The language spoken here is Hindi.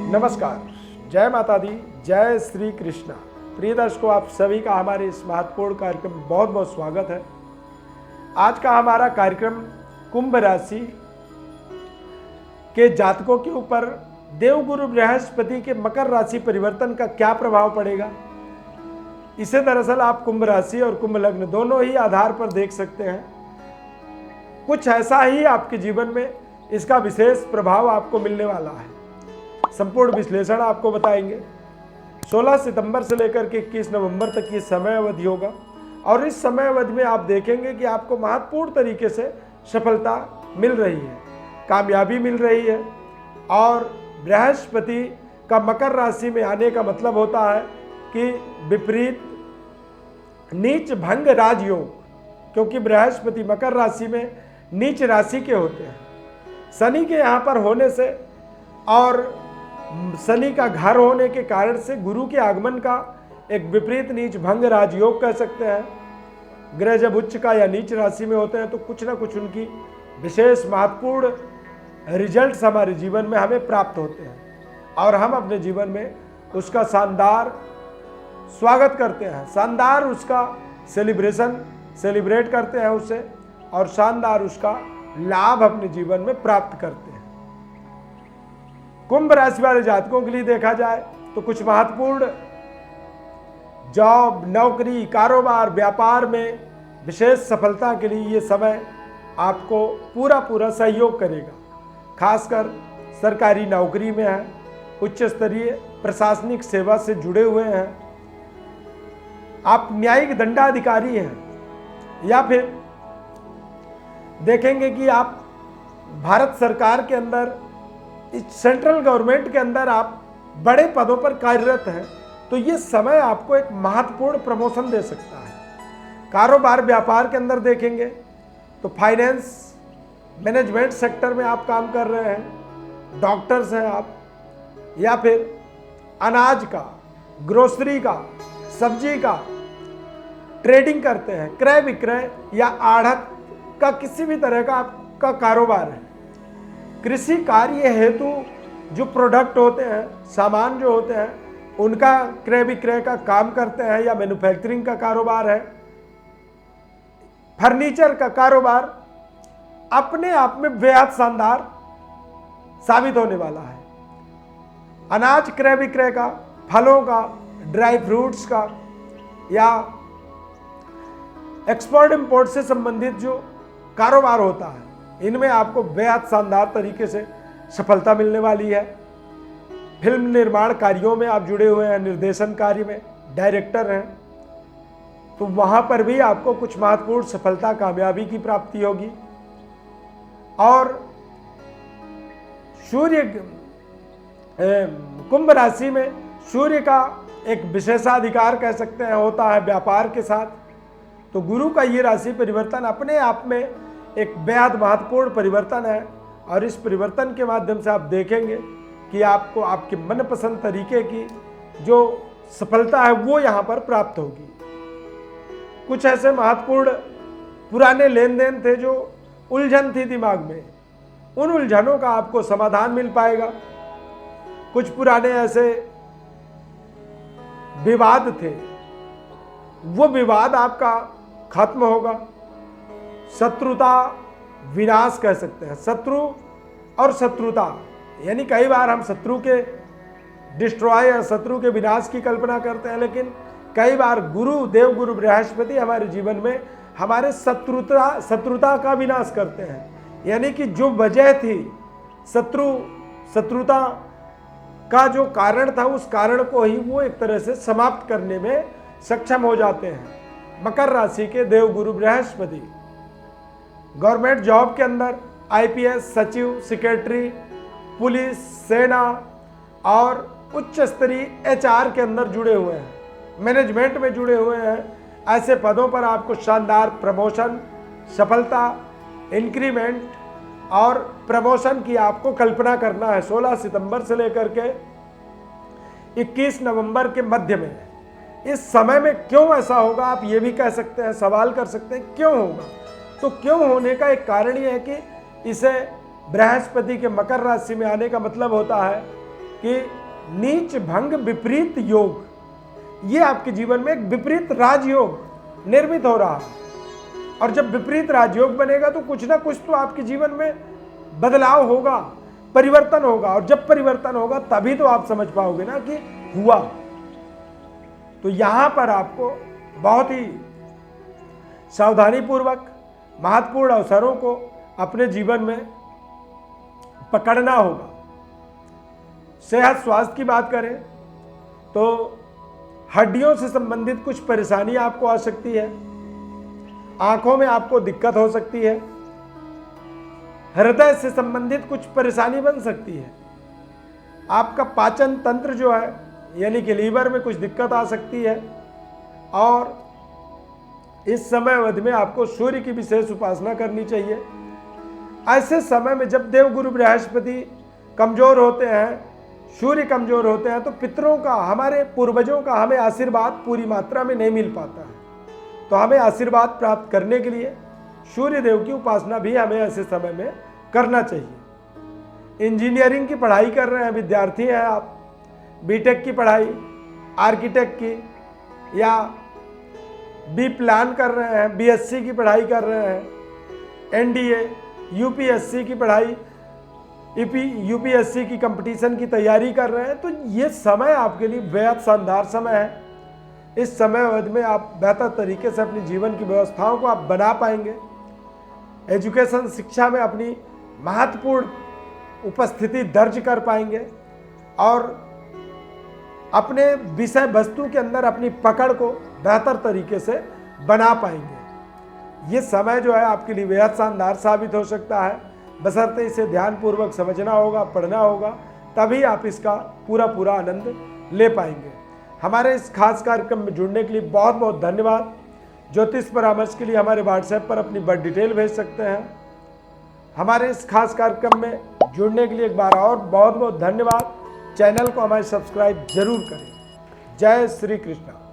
नमस्कार, जय माता दी, जय श्री कृष्णा। प्रिय दर्शकों, आप सभी का हमारे इस महत्वपूर्ण कार्यक्रम में बहुत बहुत स्वागत है। आज का हमारा कार्यक्रम कुंभ राशि के जातकों के ऊपर देवगुरु बृहस्पति के मकर राशि परिवर्तन का क्या प्रभाव पड़ेगा, इसे दरअसल आप कुंभ राशि और कुंभ लग्न दोनों ही आधार पर देख सकते हैं। कुछ ऐसा ही आपके जीवन में इसका विशेष प्रभाव आपको मिलने वाला है। संपूर्ण विश्लेषण आपको बताएंगे। 16 सितंबर से लेकर के 21 नवंबर तक ये समय अवधि होगा और इस समय अवधि में आप देखेंगे कि आपको महत्वपूर्ण तरीके से सफलता मिल रही है, कामयाबी मिल रही है। और बृहस्पति का मकर राशि में आने का मतलब होता है कि विपरीत नीच भंग राजयोग, क्योंकि बृहस्पति मकर राशि में नीच राशि के होते हैं। शनि के यहाँ पर होने से और शनि का घर होने के कारण से गुरु के आगमन का एक विपरीत नीच भंग राजयोग कह सकते हैं। ग्रह जब उच्च का या नीच राशि में होते हैं तो कुछ ना कुछ उनकी विशेष महत्वपूर्ण रिजल्ट्स हमारे जीवन में हमें प्राप्त होते हैं और हम अपने जीवन में उसका शानदार स्वागत करते हैं, शानदार उसका सेलिब्रेट करते हैं उसे, और शानदार उसका लाभ अपने जीवन में प्राप्त करते हैं। कुंभ राशि वाले जातकों के लिए देखा जाए तो कुछ महत्वपूर्ण जॉब, नौकरी, कारोबार, व्यापार में विशेष सफलता के लिए ये समय आपको पूरा सहयोग करेगा। खासकर सरकारी नौकरी में है, उच्च स्तरीय प्रशासनिक सेवा से जुड़े हुए हैं, आप न्यायिक दंडाधिकारी हैं, या फिर देखेंगे कि आप भारत सरकार के अंदर, सेंट्रल गवर्नमेंट के अंदर आप बड़े पदों पर कार्यरत हैं, तो ये समय आपको एक महत्वपूर्ण प्रमोशन दे सकता है। कारोबार व्यापार के अंदर देखेंगे तो फाइनेंस मैनेजमेंट सेक्टर में आप काम कर रहे हैं, डॉक्टर्स हैं आप, या फिर अनाज का, ग्रोसरी का, सब्जी का ट्रेडिंग करते हैं, क्रय विक्रय या आढ़त का किसी भी तरह का आपका कारोबार है। कृषि कार्य हेतु जो प्रोडक्ट होते हैं, सामान जो होते हैं, उनका क्रय विक्रय का काम करते हैं, या मैन्युफैक्चरिंग का कारोबार है, फर्नीचर का कारोबार अपने आप में बेहद शानदार साबित होने वाला है। अनाज क्रय विक्रय का, फलों का, ड्राई फ्रूट्स का, या एक्सपोर्ट इंपोर्ट से संबंधित जो कारोबार होता है, इनमें आपको बेहद शानदार तरीके से सफलता मिलने वाली है। फिल्म निर्माण कार्यों में आप जुड़े हुए हैं, निर्देशन कार्य में डायरेक्टर हैं, तो वहां पर भी आपको कुछ महत्वपूर्ण सफलता, कामयाबी की प्राप्ति होगी। और सूर्य, कुंभ राशि में सूर्य का एक विशेषाधिकार कह सकते हैं होता है व्यापार के साथ, तो गुरु का ये राशि परिवर्तन अपने आप में एक बेहद महत्वपूर्ण परिवर्तन है। और इस परिवर्तन के माध्यम से आप देखेंगे कि आपको आपके मनपसंद तरीके की जो सफलता है वो यहाँ पर प्राप्त होगी। कुछ ऐसे महत्वपूर्ण पुराने लेन देन थे जो उलझन थी दिमाग में, उन उलझनों का आपको समाधान मिल पाएगा। कुछ पुराने ऐसे विवाद थे, वो विवाद आपका खत्म होगा। शत्रुता विनाश कह सकते हैं। शत्रु और शत्रुता, यानी कई बार हम शत्रु के डिस्ट्रॉय या शत्रु के विनाश की कल्पना करते हैं, लेकिन कई बार देवगुरु बृहस्पति हमारे जीवन में हमारे शत्रुता का विनाश करते हैं। यानी कि जो वजह थी शत्रुता का, जो कारण था, उस कारण को ही वो एक तरह से समाप्त करने में सक्षम हो जाते हैं। मकर राशि के देवगुरु बृहस्पति गवर्नमेंट जॉब के अंदर आईपीएस, सचिव, सेक्रेटरी, पुलिस, सेना और उच्च स्तरीय एचआर के अंदर जुड़े हुए हैं, मैनेजमेंट में जुड़े हुए हैं, ऐसे पदों पर आपको शानदार प्रमोशन, सफलता, इंक्रीमेंट और प्रमोशन की आपको कल्पना करना है 16 सितंबर से लेकर के 21 नवंबर के मध्य में। इस समय में क्यों ऐसा होगा, आप ये भी कह सकते हैं, सवाल कर सकते हैं क्यों होगा। तो क्यों होने का एक कारण ये है कि इसे बृहस्पति के मकर राशि में आने का मतलब होता है कि नीच भंग विपरीत योग, ये आपके जीवन में एक विपरीत राजयोग निर्मित हो रहा है। और जब विपरीत राजयोग बनेगा तो कुछ ना कुछ तो आपके जीवन में बदलाव होगा, परिवर्तन होगा। और जब परिवर्तन होगा तभी तो आप समझ पाओगे ना कि हुआ। तो यहां पर आपको बहुत ही सावधानी पूर्वक महत्वपूर्ण अवसरों को अपने जीवन में पकड़ना होगा। सेहत स्वास्थ्य की बात करें तो हड्डियों से संबंधित कुछ परेशानी आपको आ सकती है, आंखों में आपको दिक्कत हो सकती है, हृदय से संबंधित कुछ परेशानी बन सकती है, आपका पाचन तंत्र जो है यानी कि लीवर में कुछ दिक्कत आ सकती है। और इस समय अवधि में आपको सूर्य की विशेष उपासना करनी चाहिए। ऐसे समय में जब देवगुरु बृहस्पति कमजोर होते हैं, सूर्य कमजोर होते हैं, तो पितरों का, हमारे पूर्वजों का हमें आशीर्वाद पूरी मात्रा में नहीं मिल पाता है। तो हमें आशीर्वाद प्राप्त करने के लिए सूर्य देव की उपासना भी हमें ऐसे समय में करना चाहिए। इंजीनियरिंग की पढ़ाई कर रहे हैं विद्यार्थी हैं आप, बीटेक की पढ़ाई, आर्किटेक्ट की, या बी प्लान कर रहे हैं, बीएससी की पढ़ाई कर रहे हैं, एनडीए, यूपीएससी की पढ़ाई, यूपीएससी की कंपटीशन की तैयारी कर रहे हैं, तो ये समय आपके लिए बेहद शानदार समय है। इस समय अवधि में आप बेहतर तरीके से अपनी जीवन की व्यवस्थाओं को आप बना पाएंगे। एजुकेशन, शिक्षा में अपनी महत्वपूर्ण उपस्थिति दर्ज कर पाएंगे और अपने विषय वस्तु के अंदर अपनी पकड़ को बेहतर तरीके से बना पाएंगे। ये समय जो है आपके लिए बेहद शानदार साबित हो सकता है, बशर्ते इसे ध्यानपूर्वक समझना होगा, पढ़ना होगा, तभी आप इसका पूरा आनंद ले पाएंगे। हमारे इस खास कार्यक्रम में जुड़ने के लिए बहुत बहुत धन्यवाद। ज्योतिष परामर्श के लिए हमारे व्हाट्सएप पर अपनी बर्थ डिटेल भेज सकते हैं। हमारे इस खास कार्यक्रम में जुड़ने के लिए एक बार और बहुत बहुत धन्यवाद। चैनल को हमारे सब्सक्राइब जरूर करें। जय श्री कृष्ण।